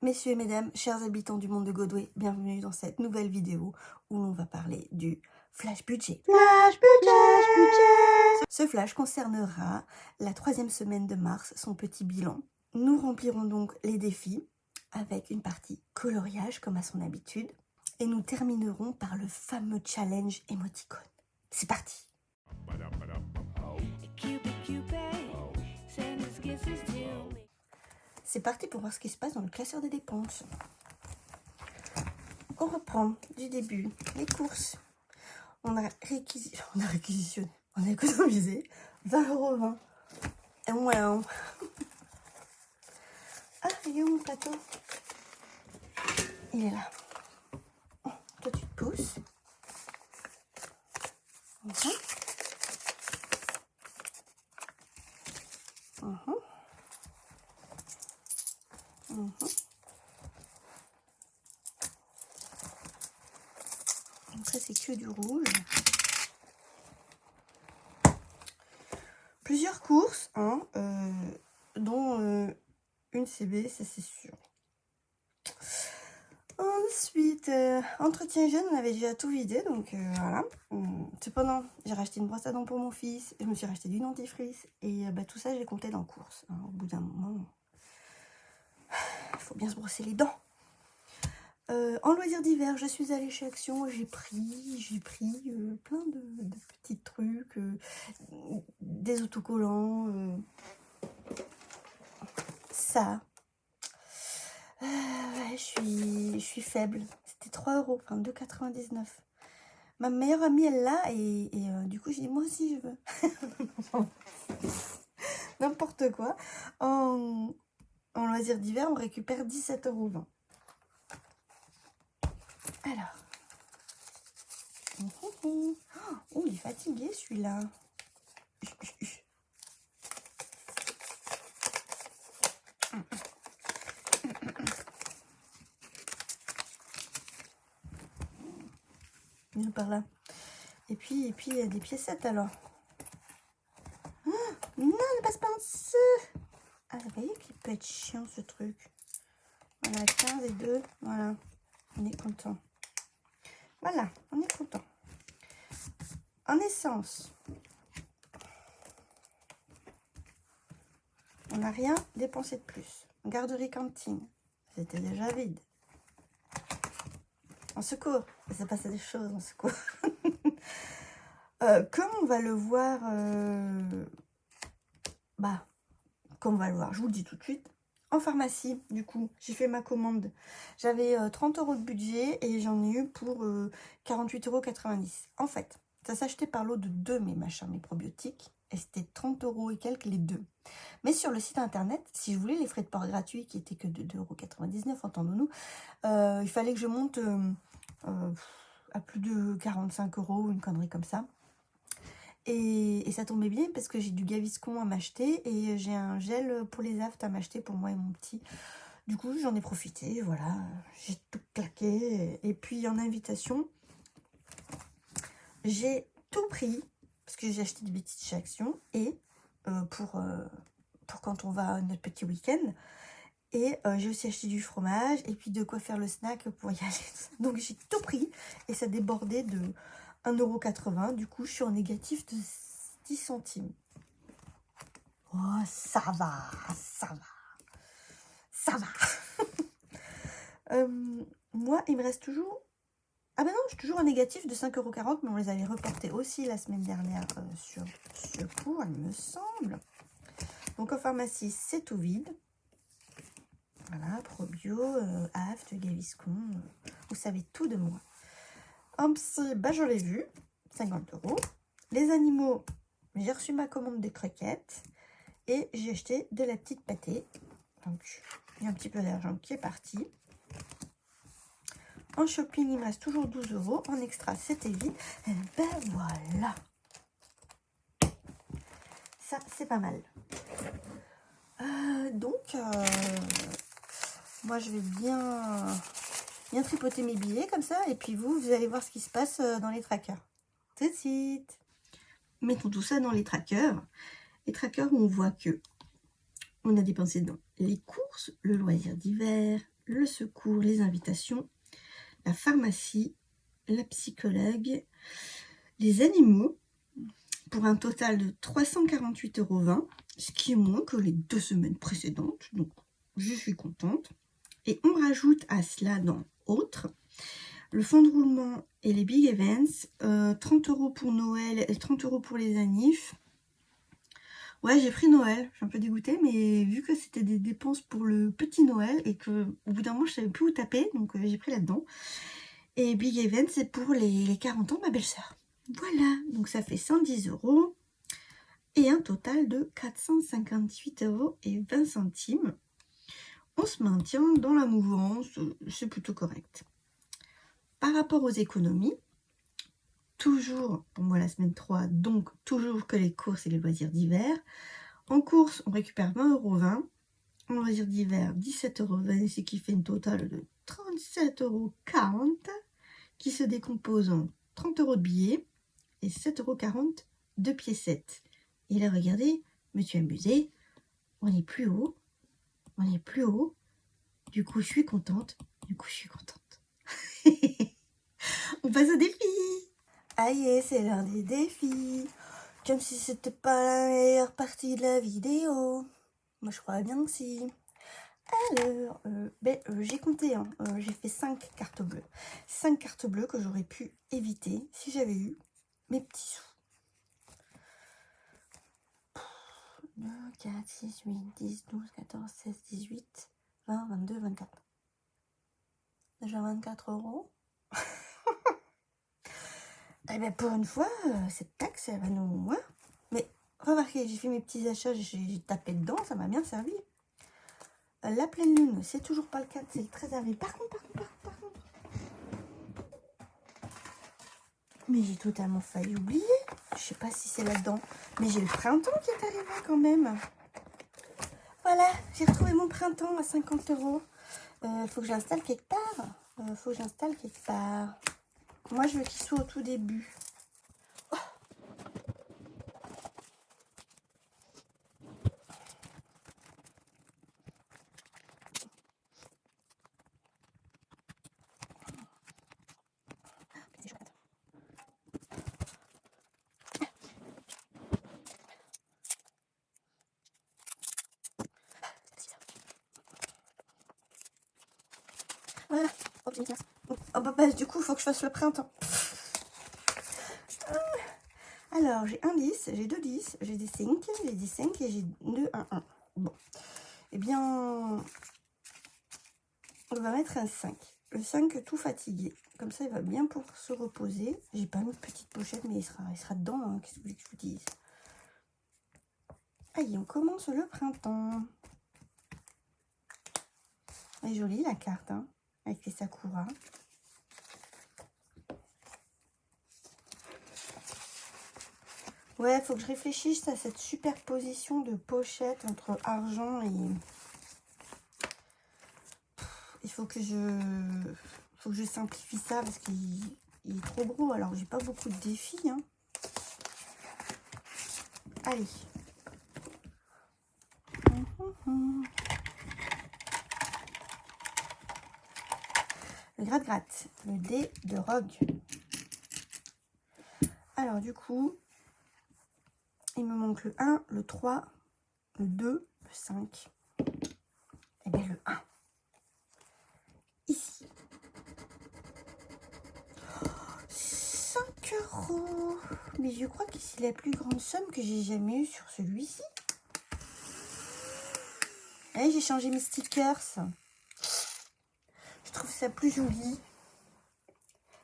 Messieurs et mesdames, chers habitants du monde de Godway, bienvenue dans cette nouvelle vidéo où l'on va parler du flash budget. Flash budget. Ce flash concernera la 3e semaine de mars, son petit bilan. Nous remplirons donc les défis avec une partie coloriage comme à son habitude et nous terminerons par le fameux challenge émoticône. C'est parti! C'est parti pour voir ce qui se passe dans le classeur des dépenses. On reprend du début les courses. On a réquisitionné, on a économisé 20,20 €. Et ouais. Ah, il est où mon plateau? Il est là. Oh, toi, tu te pousses. Après, c'est que du rouge. Plusieurs courses, hein, dont une CB, ça c'est sûr. Ensuite, entretien jeune, on avait déjà tout vidé, donc voilà. Cependant, j'ai racheté une brosse à dents pour mon fils, je me suis racheté du dentifrice, et tout ça, j'ai compté dans course. Hein. Au bout d'un moment, il faut bien se brosser les dents. En loisirs d'hiver, je suis allée chez Action, j'ai pris plein de petits trucs, des autocollants, ça. Ouais, je suis faible. C'était 3 €, enfin 2,99 €. Ma meilleure amie, elle l'a, et du coup, j'ai dit, moi aussi, je veux. N'importe quoi. En loisirs d'hiver, on récupère 17,20 €. Alors. Oh, il est fatigué, celui-là. Viens par là. Et puis, il y a des piécettes, alors. Oh, non, ne passe pas en dessous. Ah, vous voyez qu'il peut être chiant, ce truc. Voilà, 15 et 2. Voilà. On est content. Voilà, on est content. En essence, on n'a rien dépensé de plus. Garderie cantine, c'était déjà vide. En secours, il s'est passé des choses en secours. Comme on va le voir, comme on va le voir, je vous le dis tout de suite. En pharmacie, du coup, j'ai fait ma commande. J'avais 30 € de budget et j'en ai eu pour 48,90 €. En fait, ça s'achetait par lot de 2, mes machins, mes probiotiques. Et c'était 30 € et quelques les deux. Mais sur le site internet, si je voulais les frais de port gratuits, qui étaient que de 2,99 €, entendons-nous, il fallait que je monte à plus de 45 €, une connerie comme ça. Et ça tombait bien parce que j'ai du Gaviscon à m'acheter et j'ai un gel pour les aftes à m'acheter pour moi et mon petit. Du coup, j'en ai profité, voilà, j'ai tout claqué. Et puis en invitation, j'ai tout pris parce que j'ai acheté des bêtises chez Action et pour quand on va à notre petit week-end. Et j'ai aussi acheté du fromage et puis de quoi faire le snack pour y aller. Donc j'ai tout pris et ça débordait de 1,80 €. Du coup, je suis en négatif de 10 centimes. Oh, ça va, ça va. Ça va. Moi, il me reste toujours... Ah ben non, je suis toujours en négatif de 5,40 €, mais on les avait reportés aussi la semaine dernière sur Secours, il me semble. Donc en pharmacie, c'est tout vide. Voilà, Probio, Aft, Gaviscon, vous savez tout de moi. En psy, je l'ai vu, 50 €. Les animaux, j'ai reçu ma commande des croquettes et j'ai acheté de la petite pâtée. Donc, il y a un petit peu d'argent qui est parti. En shopping, il me reste toujours 12 €. En extra, c'était vide. Et ben voilà. Ça, c'est pas mal. Moi, je vais bien tripoter mes billets comme ça. Et puis vous allez voir ce qui se passe dans les trackers. Tout de suite. Mettons tout ça dans les trackers. Les trackers où on voit que on a dépensé dans les courses, le loisir d'hiver, le secours, les invitations, la pharmacie, la psychologue, les animaux, pour un total de 348,20 €, ce qui est moins que les 2 semaines précédentes, donc je suis contente. Et on rajoute à cela dans autres, le fonds de roulement et les big events, 30 € pour Noël et 30 € pour les annives. Ouais, j'ai pris Noël, je suis un peu dégoûtée, mais vu que c'était des dépenses pour le petit Noël et que au bout d'un moment je savais plus où taper, donc j'ai pris là-dedans. Et big event, c'est pour les 40 ans de ma belle-sœur. Voilà, donc ça fait 110 € et un total de 458,20 €. On se maintient dans la mouvance, c'est plutôt correct. Par rapport aux économies, toujours pour moi la semaine 3, donc toujours que les courses et les loisirs d'hiver. En course, on récupère 20,20 €. En loisirs d'hiver, 17,20 €, ce qui fait une totale de 37,40 € qui se décompose en 30 € de billets et 7,40 € de piécettes. Et là, regardez, je me suis amusée. On est plus haut. On est plus haut. Du coup, je suis contente. On passe au défi. Aïe, c'est l'heure des défis. Comme si c'était pas la meilleure partie de la vidéo. Moi, je crois bien que si. Alors, j'ai compté, hein. J'ai fait 5 cartes bleues. 5 cartes bleues que j'aurais pu éviter si j'avais eu mes petits sous. 2, 4, 6, 8, 10, 12, 14, 16, 18, 20, 22, 24. Déjà 24 €. Eh bien, pour une fois, cette taxe, elle va nous... Ouais. Mais remarquez, j'ai fait mes petits achats, j'ai tapé dedans, ça m'a bien servi. La pleine lune, c'est toujours pas le 4, c'est le 13 avril. Par contre. Mais j'ai totalement failli oublier. Je sais pas si c'est là-dedans. Mais j'ai le printemps qui est arrivé quand même. Voilà, j'ai retrouvé mon printemps à 50 €. Faut que j'installe quelque part. Moi, je veux qu'il soit au tout début. Oh. Voilà. Oh, bah, du coup, il faut que je fasse le printemps. Alors, j'ai un 10, j'ai 2 10, j'ai des 5, et j'ai 2 1 1. Bon. Eh bien, on va mettre un 5. Le 5 tout fatigué. Comme ça, il va bien pour se reposer. J'ai pas mis de petite pochette, mais il sera dedans. Hein. Qu'est-ce que vous voulez que je vous dise? Allez, on commence le printemps. Elle est jolie la carte, hein, avec les sakura. Ouais, faut que je réfléchisse à cette superposition de pochettes entre argent et... Il faut que je simplifie ça parce qu'il est trop gros. Alors, j'ai pas beaucoup de défis. Hein. Allez. Le gratte-gratte. Le dé de Rogue. Alors, du coup, il me manque le 1, le 3, le 2, le 5. Et bien, le 1. Ici. 5 €. Mais je crois que c'est la plus grande somme que j'ai jamais eue sur celui-ci. Et j'ai changé mes stickers. Je trouve ça plus joli.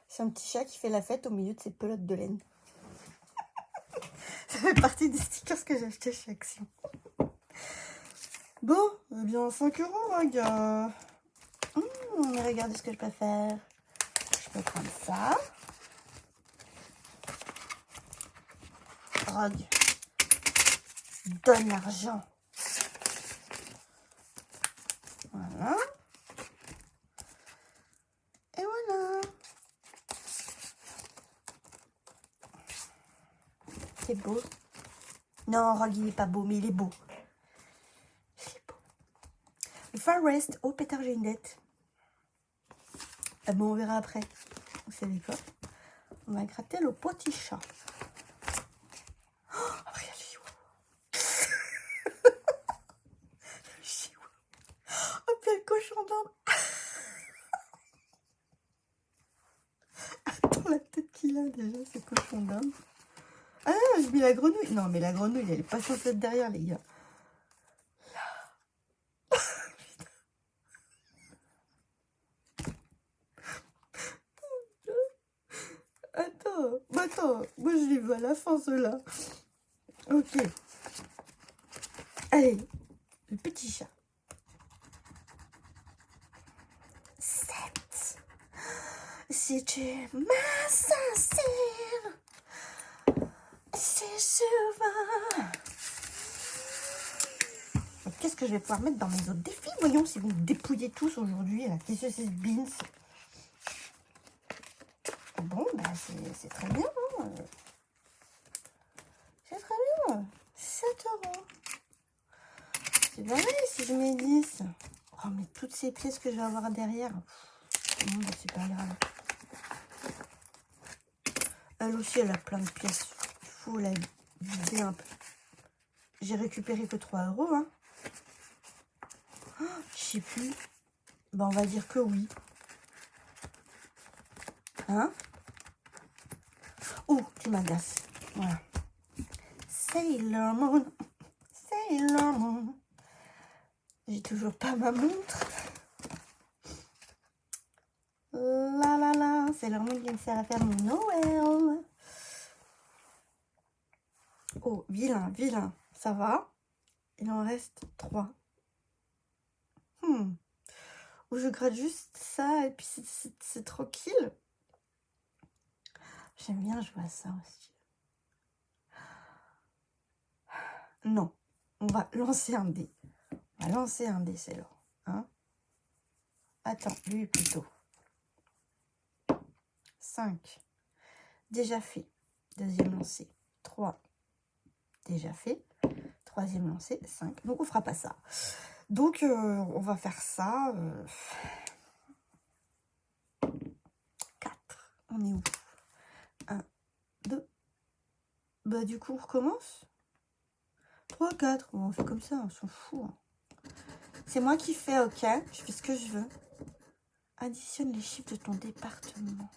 C'est un petit chat qui fait la fête au milieu de ses pelotes de laine. Ça fait partie des stickers que j'ai acheté chez Action. Bon, eh bien 5 €, hein, gars. Mais regardez ce que je peux faire. Je peux prendre ça. Rogue. Donne l'argent. Voilà. Et voilà. C'est beau. Non, Rogue, il n'est pas beau, mais il est beau. Il est beau. Le Far West. Oh, pétard, j'ai une dette. Bon, on verra après. Vous savez quoi? On va gratter le petit chat. Oh, après, il y a le chihuahua. Le chihuahua. Oh, puis il y a le cochon d'Inde. Attends, la tête qu'il a déjà, ce cochon d'Inde. Ah, j'ai mis la grenouille. Non, mais la grenouille, elle est pas censée être derrière, les gars. Attends, moi je les veux à la fin, ceux-là. Ok. Allez, le petit chat. 7. Si tu m'as sincère, c'est souvent. Qu'est-ce que je vais pouvoir mettre dans mes autres défis? Voyons si vous me dépouillez tous aujourd'hui. Qu'est-ce que c'est ce beans? Bon, bah c'est très bien. Hein. C'est très bien. 7 €. C'est pas mal si je mets 10. Oh, mais toutes ces pièces que je vais avoir derrière. Bon, bah, c'est pas grave. Elle aussi, elle a plein de pièces. Il faut la vider un peu. J'ai récupéré que 3 €. Hein. Oh, je sais plus. Bah, on va dire que oui. Hein? Oh, tu m'agaces. Voilà. Sailor Moon. Sailor Moon. J'ai toujours pas ma montre. La la la. Sailor Moon qui me sert à faire mon Noël. Oh, vilain, vilain. Ça va? Il en reste 3. Où je gratte juste ça et puis c'est tranquille. J'aime bien jouer à ça aussi. Non, on va lancer un dé. On va lancer un dé, c'est l'heure. Hein? Attends, lui plutôt. 5. Déjà fait. Deuxième lancé. 3. Déjà fait. Troisième lancé. 5. Donc on fera pas ça. Donc on va faire ça. 4. On est où? 1, 2. Bah du coup on recommence. 3, 4. Bon, on fait comme ça, on s'en fout. Hein. C'est moi qui fais, ok? Je fais ce que je veux. Additionne les chiffres de ton département.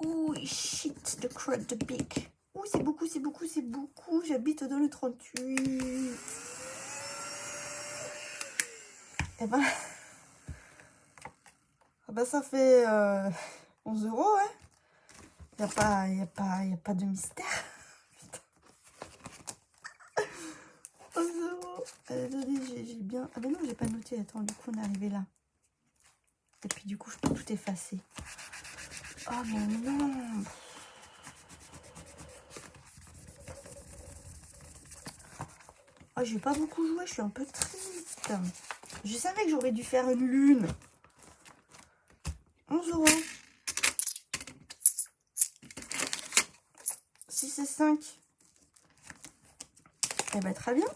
Ouh, shit, the crud, the big. Ouh, c'est beaucoup, c'est beaucoup, c'est beaucoup. J'habite dans le 38. Eh ben... Ah ben ça fait 11 €, hein. Y a pas de mystère. Putain. 11 €. Attendez, j'ai bien... Ah ben non, j'ai pas noté. Attends, du coup, on est arrivé là. Et puis, du coup, je peux tout effacer. Oh, mais non. Oh, j'ai pas beaucoup joué. Je suis un peu triste. Je savais que j'aurais dû faire une lune. 11 €. 6 et 5. Eh ben, très bien.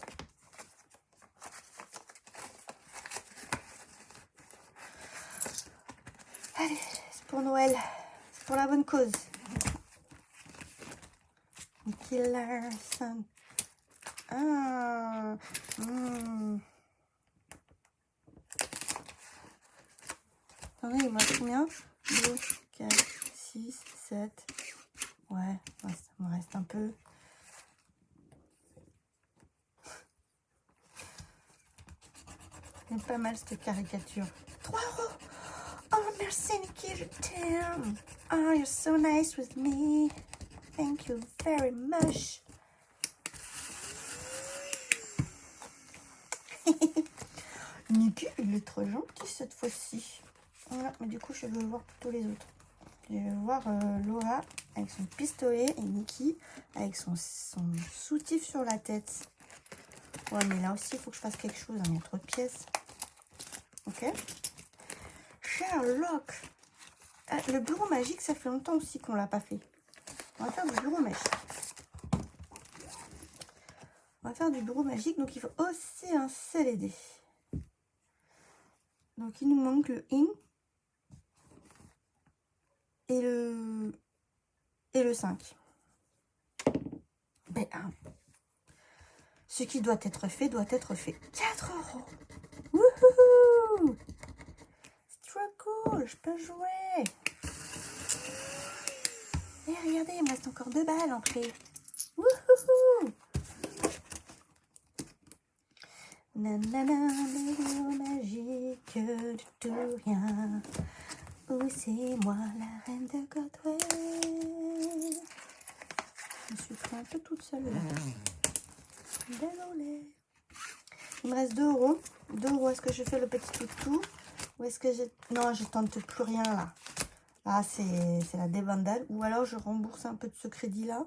Allez, c'est pour Noël. C'est pour la bonne cause. Nicky Larson. Ah. Attendez, il me reste combien? 2, 4, 6, 7. Ouais, ça me reste un peu. C'est pas mal cette caricature. 3 €. Oh, merci Nicky, je t'aime. Oh, you're so nice with me. Thank you very much. Nicky, il est très gentil cette fois-ci. Voilà, mais du coup, je veux voir plutôt les autres. Je vais voir Laura avec son pistolet et Nicky avec son soutif sur la tête. Ouais, mais là aussi, il faut que je fasse quelque chose. Hein. Il y a trop de pièces. Ok. Sherlock. Ah, le bureau magique, ça fait longtemps aussi qu'on l'a pas fait. On va faire du bureau magique. On va faire du bureau magique. Donc, il faut aussi un seul dé. Donc, il nous manque le in et le 5. Ben, ce qui doit être fait, doit être fait. 4 €. Wouhou! C'est trop cool, je peux jouer. Et regardez, il me reste encore 2 balles en prix. Wouhou! Nanana, les jours magiques de tout rien. Où c'est moi, la reine de Godway. Je me suis pris un peu toute seule là. Désolée. Il me reste 2 €. 2 €, est-ce que je fais le petit toutou? Ou est-ce que j'ai... Non, je tente plus rien là. Là, c'est la débandade. Ou alors, je rembourse un peu de ce crédit-là.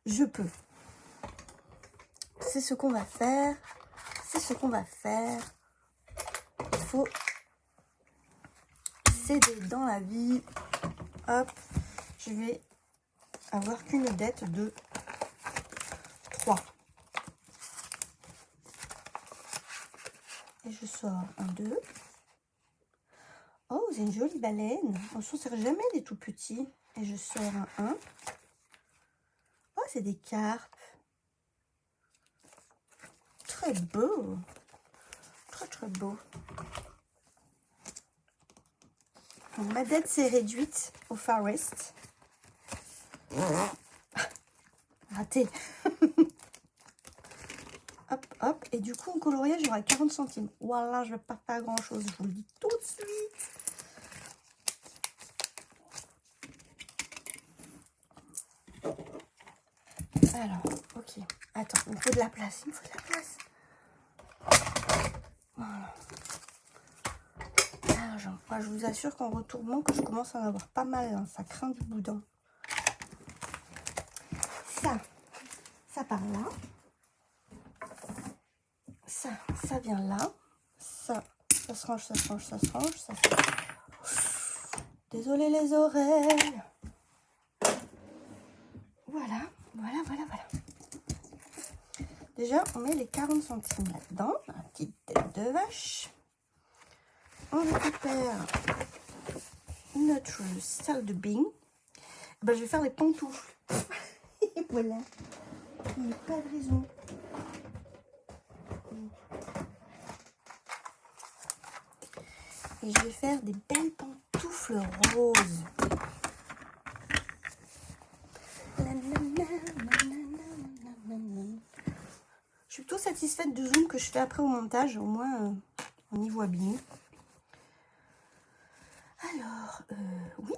Je peux. C'est ce qu'on va faire. C'est ce qu'on va faire. Il faut s'aider dans la vie. Hop. Je vais avoir qu'une dette de 3. Et je sors un 2. Oh, c'est une jolie baleine. On ne s'en sert jamais des tout petits. Et je sors un 1. Oh, c'est des carpes. Très beau. Très, très beau. Donc, ma dette s'est réduite au Far West. Raté. Hop, hop. Et du coup, en coloriage, j'aurai 40 centimes. Voilà, je ne vais pas faire grand-chose. Je vous le dis tout de suite. Alors, ok. Attends, il me faut de la place. Il me faut de la place. Voilà. Argent. Moi, je vous assure qu'en retournant, que je commence à en avoir pas mal. Hein. Ça craint du boudin. Ça part là. Ça vient là. Ça se range, ça se range, ça se range. Ça se... Désolée les oreilles. Voilà, voilà, voilà, voilà. Déjà, on met les 40 centimes là-dedans. Un petit tête de vache. On récupère notre salle de bain. Ben, je vais faire les pantoufles. Et voilà. Il n'y a pas de raison. Et je vais faire des belles pantoufles roses. Je suis plutôt satisfaite du zoom que je fais après au montage. Au moins, on y voit bien. Alors, oui.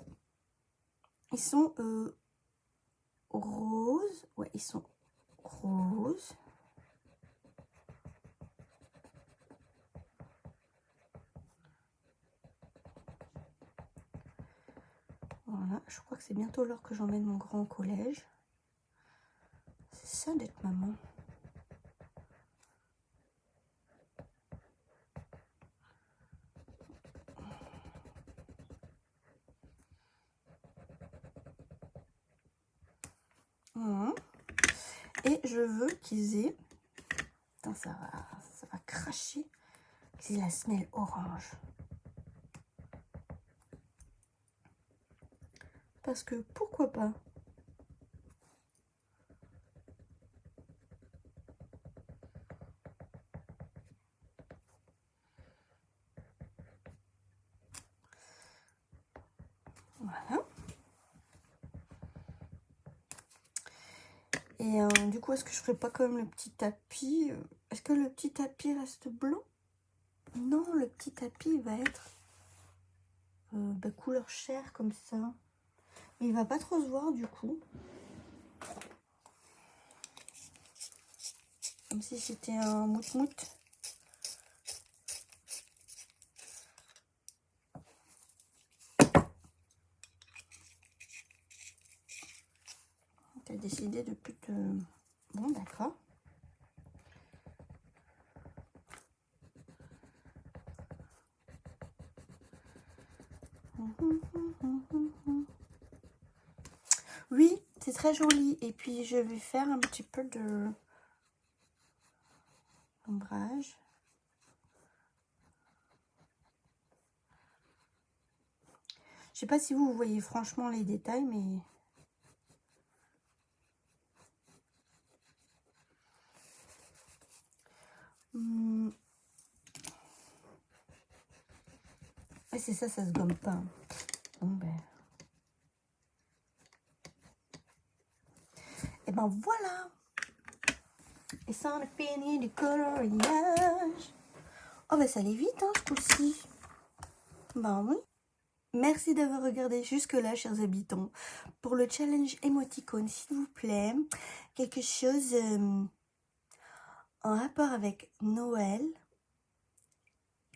Ils sont roses. Ouais, ils sont roses. Voilà, je crois que c'est bientôt l'heure que j'emmène mon grand au collège. C'est ça d'être maman. Et je veux qu'ils aient... Attends, ça va cracher. Qu'ils aient la semelle orange. Parce que pourquoi pas? Voilà. Et du coup, est-ce que je ferai pas comme le petit tapis? Est-ce que le petit tapis reste blanc? Non, le petit tapis va être couleur chair comme ça. Mais il va pas trop se voir du coup. Comme si c'était un mout-mout. T'as décidé de plus te... Bon, d'accord. Oui, c'est très joli. Et puis, je vais faire un petit peu de ombrage. sais pas si vous voyez franchement les détails, mais... Et c'est ça, ça se gomme pas. Bon, ben... Et ben voilà. Et ça, on a fini du coloriage. Oh, ben ça allait vite, hein, ce coup-ci. Ben oui. Merci d'avoir regardé jusque-là, chers habitants. Pour le challenge émoticône, s'il vous plaît, quelque chose en rapport avec Noël,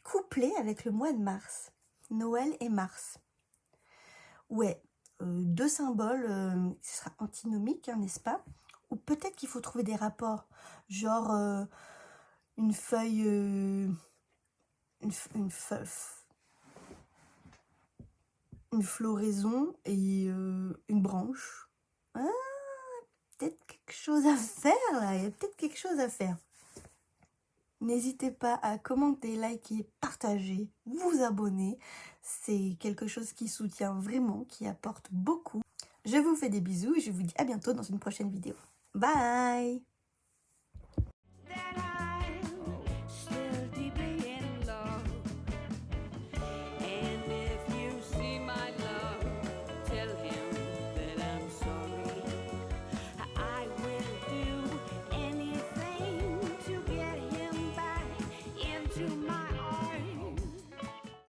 couplé avec le mois de mars. Noël et mars. Ouais, deux symboles, ce sera antinomique, hein, n'est-ce pas? Ou peut-être qu'il faut trouver des rapports, genre une feuille, une floraison et une branche. Ah, peut-être quelque chose à faire là, il y a peut-être quelque chose à faire. N'hésitez pas à commenter, liker, partager, vous abonner. C'est quelque chose qui soutient vraiment, qui apporte beaucoup. Je vous fais des bisous et je vous dis à bientôt dans une prochaine vidéo. Bye!